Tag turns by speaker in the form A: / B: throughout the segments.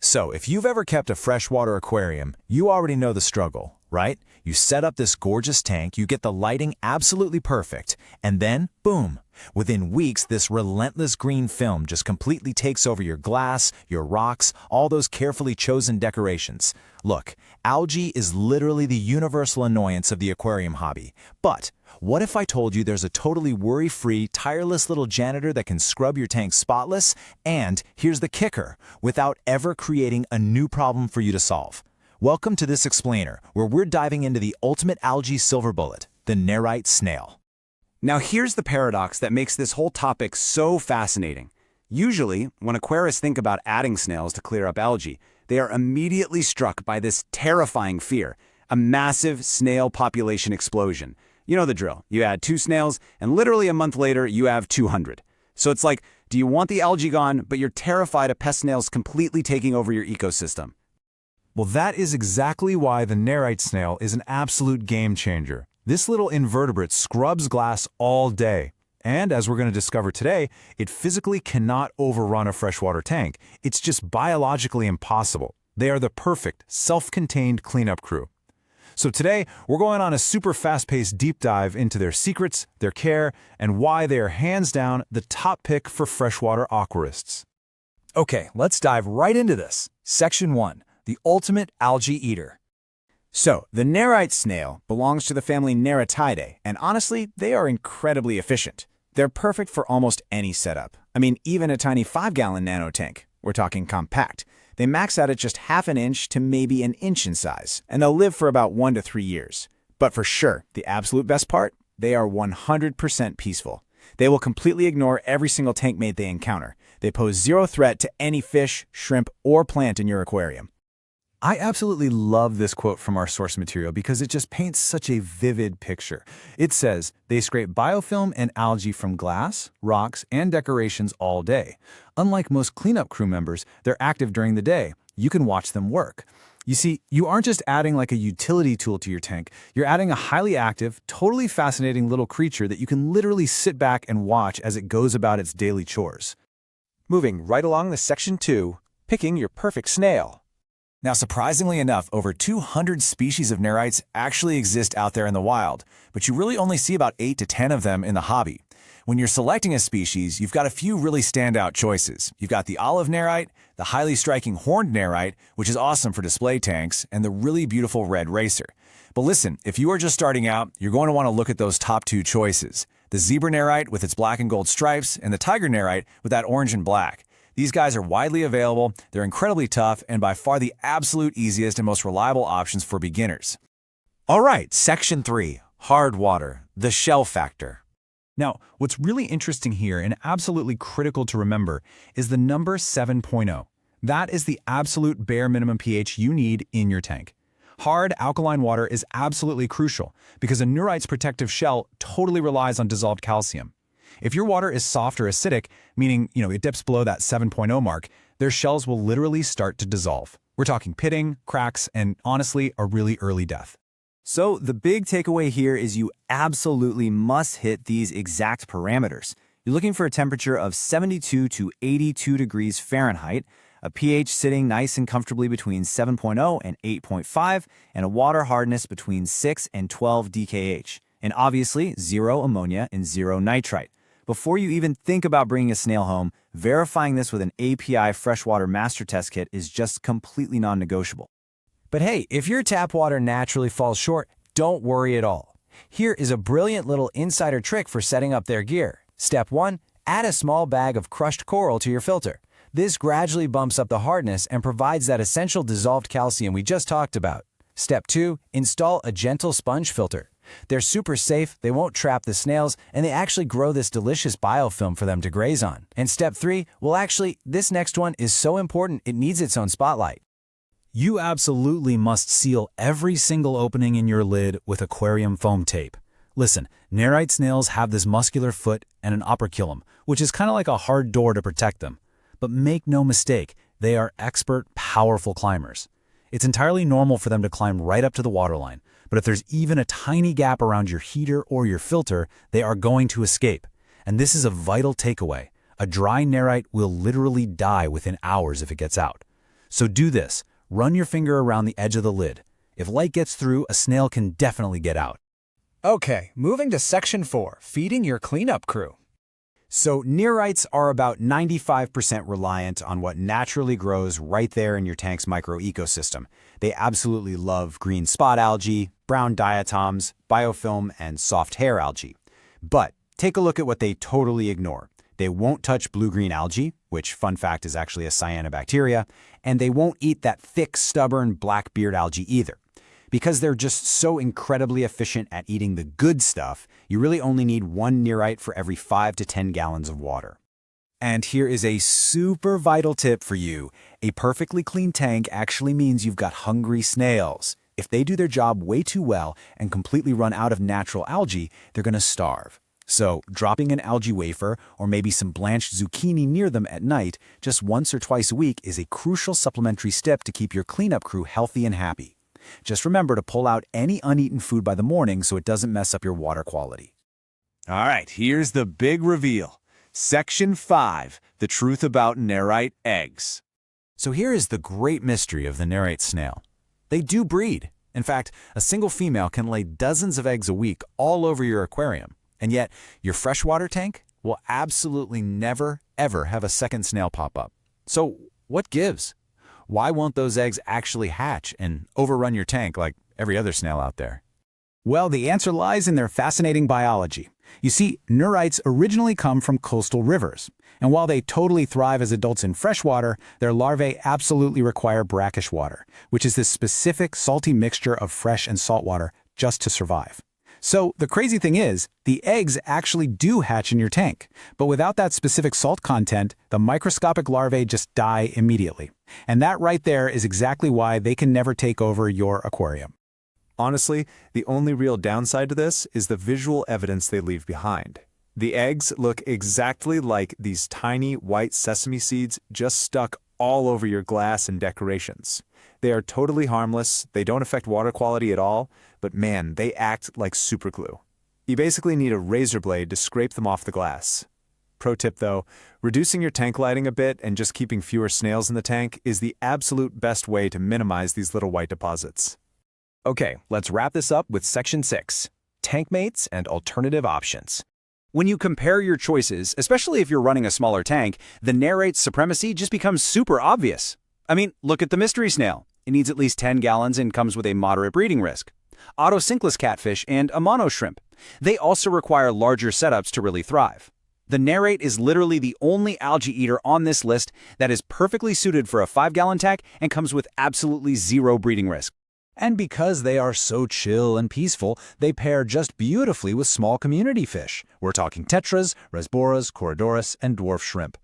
A: So, if you've ever kept a freshwater aquarium, you already know the struggle, right? You set up this gorgeous tank, you get the lighting absolutely perfect, and then, boom! Within weeks, this relentless green film just completely takes over your glass, your rocks, all those carefully chosen decorations. Look, algae is literally the universal annoyance of the aquarium hobby. But what if I told you there's a totally worry-free, tireless little janitor that can scrub your tank spotless, and here's the kicker, without ever creating a new problem for you to solve? Welcome to this explainer, where we're diving into the ultimate algae silver bullet, the Nerite snail.
B: Now here's the paradox that makes this whole topic so fascinating. Usually, when aquarists think about adding snails to clear up algae, they are immediately struck by this terrifying fear, a massive snail population explosion. You know the drill. You add 2 snails, and literally a month later, you have 200. So it's like, do you want the algae gone, but you're terrified of pest snails completely taking over your ecosystem?
C: Well, that is exactly why the Nerite snail is an absolute game changer. This little invertebrate scrubs glass all day. And as we're going to discover today, it physically cannot overrun a freshwater tank. It's just biologically impossible. They are the perfect, self-contained cleanup crew. So today, we're going on a super fast-paced deep dive into their secrets, their care, and why they are hands down the top pick for freshwater aquarists.
A: Okay, let's dive right into this. Section 1, the ultimate algae eater.
B: So, the Nerite snail belongs to the family Neritidae, and honestly, they are incredibly efficient. They're perfect for almost any setup. I mean, even a tiny 5-gallon nano tank. We're talking compact. They max out at just half an inch to maybe an inch in size, and they'll live for about 1 to 3 years. But for sure, the absolute best part? They are 100% peaceful. They will completely ignore every single tank mate they encounter. They pose zero threat to any fish, shrimp, or plant in your aquarium.
C: I absolutely love this quote from our source material because it just paints such a vivid picture. It says, they scrape biofilm and algae from glass, rocks, and decorations all day. Unlike most cleanup crew members, they're active during the day. You can watch them work. You see, you aren't just adding like a utility tool to your tank. You're adding a highly active, totally fascinating little creature that you can literally sit back and watch as it goes about its daily chores.
B: Moving right along to Section 2, picking your perfect snail.
A: Now, surprisingly enough, over 200 species of nerites actually exist out there in the wild, but you really only see about 8 to 10 of them in the hobby. When you're selecting a species, you've got a few really standout choices. You've got the olive nerite, the highly striking horned nerite, which is awesome for display tanks, and the really beautiful red racer. But listen, if you are just starting out, you're going to want to look at those top 2 choices. The zebra nerite with its black and gold stripes, and the tiger nerite with that orange and black. These guys are widely available, they're incredibly tough, and by far the absolute easiest and most reliable options for beginners. All right, Section 3, hard water, the shell factor.
C: Now, what's really interesting here and absolutely critical to remember is the number 7.0. That is the absolute bare minimum pH you need in your tank. Hard, alkaline water is absolutely crucial because a nerite's protective shell totally relies on dissolved calcium. If your water is soft or acidic, meaning, it dips below that 7.0 mark, their shells will literally start to dissolve. We're talking pitting, cracks, and honestly, a really early death.
D: So the big takeaway here is you absolutely must hit these exact parameters. You're looking for a temperature of 72 to 82 degrees Fahrenheit, a pH sitting nice and comfortably between 7.0 and 8.5, and a water hardness between 6 and 12 DKH, and obviously 0 ammonia and 0 nitrite. Before you even think about bringing a snail home, verifying this with an API freshwater master test kit is just completely non-negotiable.
A: But hey, if your tap water naturally falls short, don't worry at all. Here is a brilliant little insider trick for setting up their gear. Step 1, add a small bag of crushed coral to your filter. This gradually bumps up the hardness and provides that essential dissolved calcium we just talked about. Step 2, install a gentle sponge filter. They're super safe, they won't trap the snails, and they actually grow this delicious biofilm for them to graze on. And step 3, well actually, this next one is so important it needs its own spotlight.
C: You absolutely must seal every single opening in your lid with aquarium foam tape. Listen, Nerite snails have this muscular foot and an operculum, which is kind of like a hard door to protect them. But make no mistake, they are expert, powerful climbers. It's entirely normal for them to climb right up to the waterline, but if there's even a tiny gap around your heater or your filter, they are going to escape. And this is a vital takeaway. A dry nerite will literally die within hours if it gets out.
D: So do this. Run your finger around the edge of the lid. If light gets through, a snail can definitely get out.
B: Okay, moving to Section 4, feeding your cleanup crew.
D: So nerites are about 95% reliant on what naturally grows right there in your tank's microecosystem. They absolutely love green spot algae, brown diatoms, biofilm, and soft hair algae. But take a look at what they totally ignore. They won't touch blue-green algae, which, fun fact, is actually a cyanobacteria, and they won't eat that thick, stubborn black beard algae either. Because they're just so incredibly efficient at eating the good stuff, you really only need one nerite for every 5 to 10 gallons of water. And here is a super vital tip for you. A perfectly clean tank actually means you've got hungry snails. If they do their job way too well and completely run out of natural algae, they're going to starve. So dropping an algae wafer or maybe some blanched zucchini near them at night just once or twice a week is a crucial supplementary step to keep your cleanup crew healthy and happy. Just remember to pull out any uneaten food by the morning so it doesn't mess up your water quality.
A: All right, here's the big reveal. Section 5, the truth about nerite eggs.
D: So here is the great mystery of the nerite snail. They do breed. In fact, a single female can lay dozens of eggs a week all over your aquarium. And yet, your freshwater tank will absolutely never, ever have a second snail pop up. So what gives? Why won't those eggs actually hatch and overrun your tank like every other snail out there?
B: Well, the answer lies in their fascinating biology. You see, nerites originally come from coastal rivers, and while they totally thrive as adults in freshwater, their larvae absolutely require brackish water, which is this specific salty mixture of fresh and salt water just to survive. So the crazy thing is, the eggs actually do hatch in your tank, but without that specific salt content, the microscopic larvae just die immediately. And that right there is exactly why they can never take over your aquarium.
C: Honestly, the only real downside to this is the visual evidence they leave behind. The eggs look exactly like these tiny white sesame seeds just stuck all over your glass and decorations. They are totally harmless, they don't affect water quality at all, but man, they act like superglue. You basically need a razor blade to scrape them off the glass. Pro tip though, reducing your tank lighting a bit and just keeping fewer snails in the tank is the absolute best way to minimize these little white deposits.
E: Okay, let's wrap this up with Section 6, tank mates and alternative options. When you compare your choices, especially if you're running a smaller tank, the nerite's supremacy just becomes super obvious. I mean, look at the mystery snail. It needs at least 10 gallons and comes with a moderate breeding risk. Autosynclus catfish and a mono shrimp. They also require larger setups to really thrive. The nerite is literally the only algae eater on this list that is perfectly suited for a 5-gallon tank and comes with absolutely zero breeding risk.
D: And because they are so chill and peaceful, they pair just beautifully with small community fish. We're talking tetras, rasboras, corydoras, and dwarf shrimp.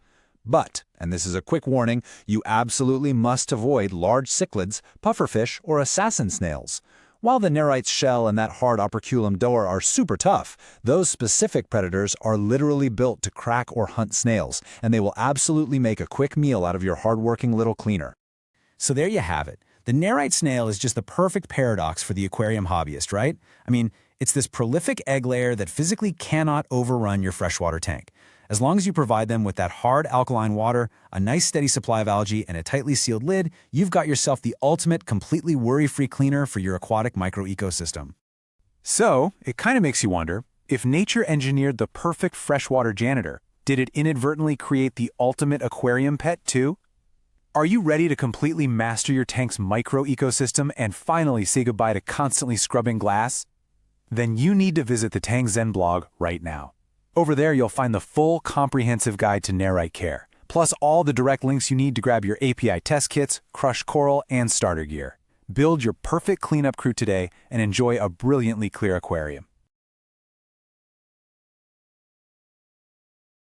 D: But, and this is a quick warning, you absolutely must avoid large cichlids, pufferfish, or assassin snails. While the nerite's shell and that hard operculum door are super tough, those specific predators are literally built to crack or hunt snails, and they will absolutely make a quick meal out of your hardworking little cleaner. So there you have it. The nerite snail is just the perfect paradox for the aquarium hobbyist, right? I mean, it's this prolific egg layer that physically cannot overrun your freshwater tank. As long as you provide them with that hard alkaline water, a nice steady supply of algae, and a tightly sealed lid, you've got yourself the ultimate, completely worry-free cleaner for your aquatic microecosystem.
C: So, it kind of makes you wonder, if nature engineered the perfect freshwater janitor, did it inadvertently create the ultimate aquarium pet too? Are you ready to completely master your tank's microecosystem and finally say goodbye to constantly scrubbing glass? Then you need to visit the TankZen blog right now. Over there you'll find the full comprehensive guide to nerite care, plus all the direct links you need to grab your API test kits, crushed coral, and starter gear. Build your perfect cleanup crew today and enjoy a brilliantly clear aquarium.